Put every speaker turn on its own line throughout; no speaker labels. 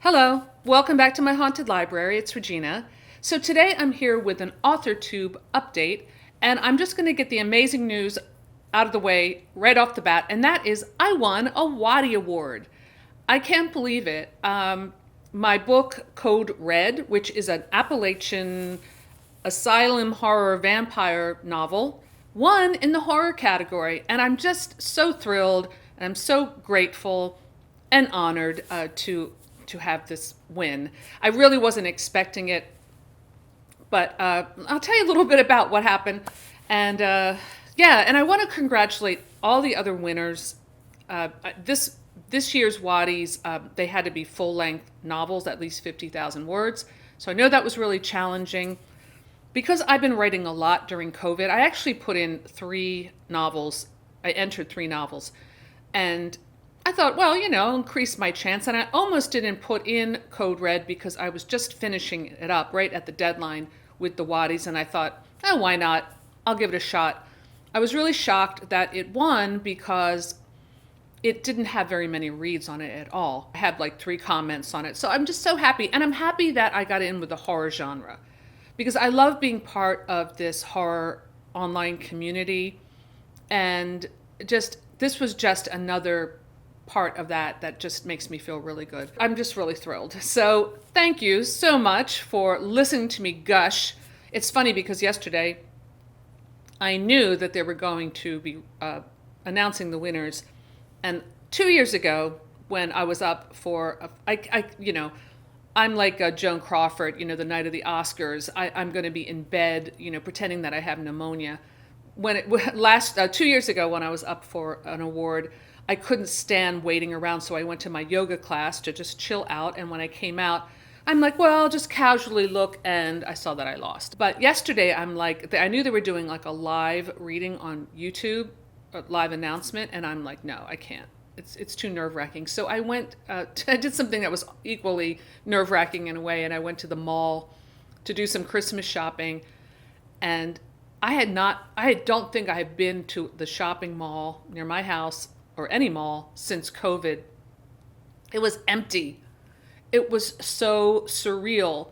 Hello, welcome back to my haunted library. It's Regina. So today I'm here with an Authortube update, and I'm just going to get the amazing news out of the way right off the bat, and that is I won a Watty Award. I can't believe it. My book, Code Red, which is an Appalachian asylum horror vampire novel, won in the horror category, and I'm just so thrilled, and I'm so grateful and honored to have this win. I really wasn't expecting it, but I'll tell you a little bit about what happened. And and I want to congratulate all the other winners. This year's Watties, they had to be full-length novels, at least 50,000 words. So I know that was really challenging. Because I've been writing a lot during COVID, I actually put in 3 novels. I entered 3 novels. And I thought, well, increase my chance. And I almost didn't put in Code Red because I was just finishing it up right at the deadline with the Watties. And I thought, oh, why not? I'll give it a shot. I was really shocked that it won because it didn't have very many reads on it at all. I had like 3 comments on it. So I'm just so happy. And I'm happy that I got in with the horror genre because I love being part of this horror online community. And this was just another part of that just makes me feel really good. I'm just really thrilled. So thank you so much for listening to me gush. It's funny because yesterday I knew that they were going to be announcing the winners. And 2 years ago when I was up for, I'm like Joan Crawford, the night of the Oscars. I'm going to be in bed, pretending that I have pneumonia. When it 2 years ago when I was up for an award, I couldn't stand waiting around, so I went to my yoga class to just chill out. And when I came out, I'm like, well, I'll just casually look, and I saw that I lost. But yesterday, I'm like, I knew they were doing like a live reading on YouTube, a live announcement, and I'm like, no, I can't. It's too nerve-wracking. So I went, I did something that was equally nerve-wracking in a way, and I went to the mall to do some Christmas shopping, and I don't think I had been to the shopping mall near my house or any mall since COVID. It was empty. It was so surreal.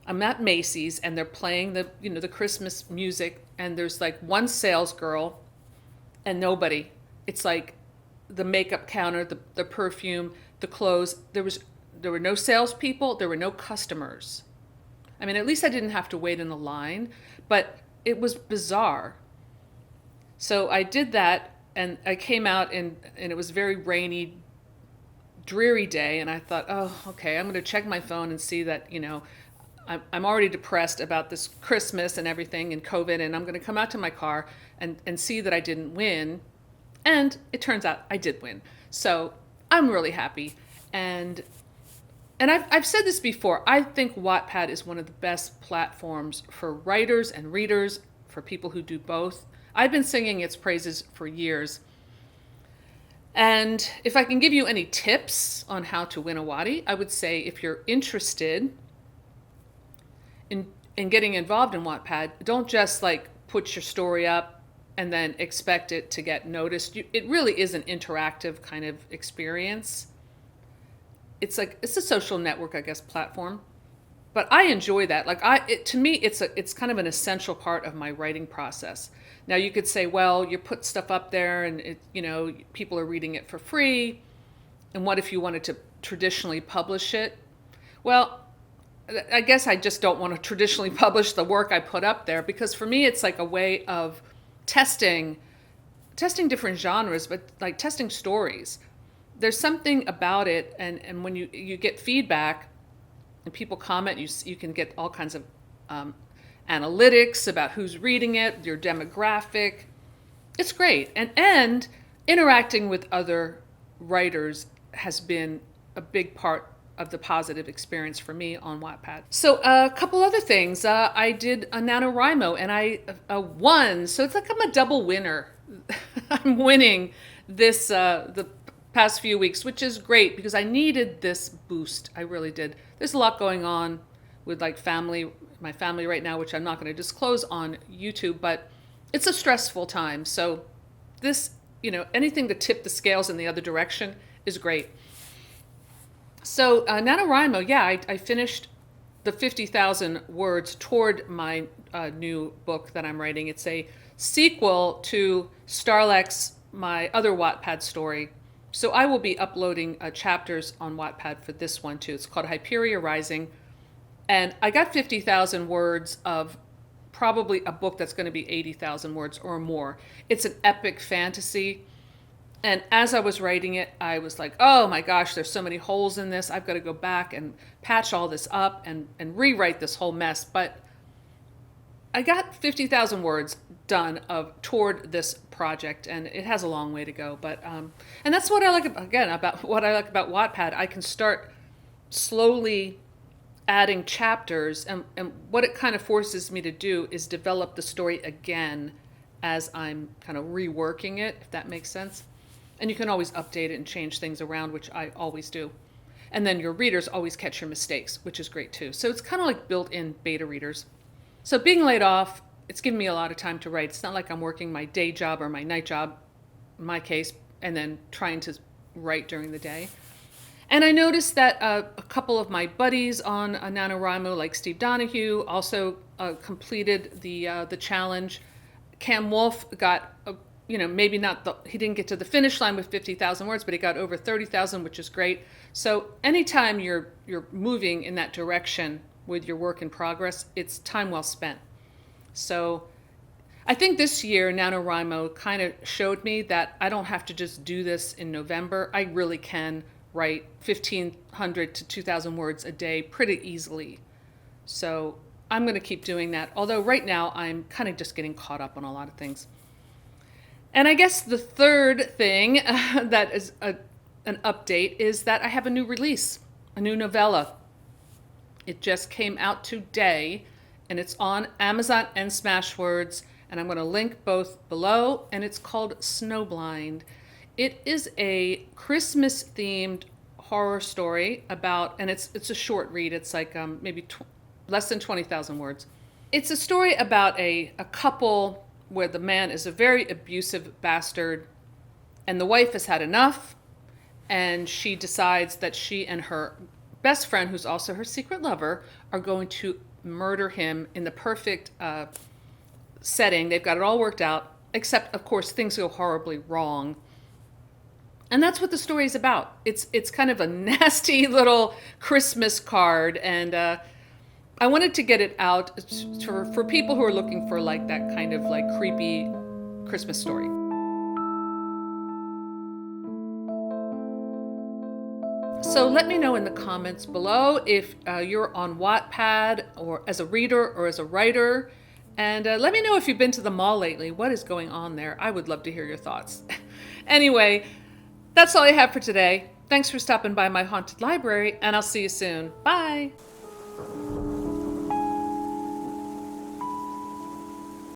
I'm at Macy's and they're playing the Christmas music, and there's like one sales girl and nobody. It's like the makeup counter, the perfume, the clothes. There were no salespeople. There were no customers. I mean, at least I didn't have to wait in the line, but it was bizarre. So I did that. And I came out and it was a very rainy, dreary day. And I thought, oh, okay, I'm going to check my phone and see that, I'm already depressed about this Christmas and everything and COVID. And I'm going to come out to my car and see that I didn't win. And it turns out I did win. So I'm really happy. And I've said this before. I think Wattpad is one of the best platforms for writers and readers, for people who do both. I've been singing its praises for years. And if I can give you any tips on how to win a Watty, I would say if you're interested in getting involved in Wattpad, don't just like put your story up and then expect it to get noticed. It really is an interactive kind of experience. It's a social network, I guess, platform. But I enjoy that. To me, it's kind of an essential part of my writing process. Now you could say, well, you put stuff up there and people are reading it for free. And what if you wanted to traditionally publish it? Well, I guess I just don't want to traditionally publish the work I put up there, because for me, it's like a way of testing different genres, but like testing stories. There's something about it. And when you get feedback and people comment, you can get all kinds of analytics about who's reading it, your demographic. It's great. And interacting with other writers has been a big part of the positive experience for me on Wattpad. So a couple other things. I did a NaNoWriMo and I won. So it's like I'm a double winner. I'm winning this the past few weeks, which is great because I needed this boost. I really did. There's a lot going on with my family right now, which I'm not going to disclose on YouTube, but it's a stressful time. So this, anything to tip the scales in the other direction is great. So NaNoWriMo, yeah, I finished the 50,000 words toward my new book that I'm writing. It's a sequel to Starlex, my other Wattpad story. So I will be uploading chapters on Wattpad for this one too. It's called Hyperia Rising. And I got 50,000 words of probably a book that's going to be 80,000 words or more. It's an epic fantasy. And as I was writing it, I was like, oh my gosh, there's so many holes in this. I've got to go back and patch all this up and rewrite this whole mess. But I got 50,000 words done toward this project, and it has a long way to go. But and that's what I like about what I like about Wattpad. I can start slowly adding chapters, and what it kind of forces me to do is develop the story again as I'm kind of reworking it, if that makes sense. And you can always update it and change things around, which I always do. And then your readers always catch your mistakes, which is great too. So it's kind of like built-in beta readers. So being laid off, it's given me a lot of time to write. It's not like I'm working my day job or my night job, in my case, and then trying to write during the day. And I noticed that a couple of my buddies on NaNoWriMo, like Steve Donahue, also completed the challenge. Cam Wolf got, maybe not he didn't get to the finish line with 50,000 words, but he got over 30,000, which is great. So anytime you're moving in that direction with your work in progress, it's time well spent. So I think this year NaNoWriMo kind of showed me that I don't have to just do this in November. I really can write 1,500 to 2,000 words a day pretty easily. So I'm going to keep doing that. Although right now I'm kind of just getting caught up on a lot of things. And I guess the third thing that is an update is that I have a new release, a new novella. It just came out today, and it's on Amazon and Smashwords, and I'm going to link both below, and it's called Snowblind. It is a Christmas-themed horror story about, and it's a short read. It's like maybe less than 20,000 words. It's a story about a couple where the man is a very abusive bastard, and the wife has had enough, and she decides that she and her best friend, who's also her secret lover, are going to murder him in the perfect setting. They've got it all worked out, except, of course, things go horribly wrong. And that's what the story is about. It's kind of a nasty little Christmas card, and I wanted to get it out for people who are looking for like that kind of like creepy Christmas story. So let me know in the comments below if you're on Wattpad or as a reader or as a writer. And let me know if you've been to the mall lately. What is going on there? I would love to hear your thoughts. Anyway, that's all I have for today. Thanks for stopping by my haunted library, and I'll see you soon. Bye.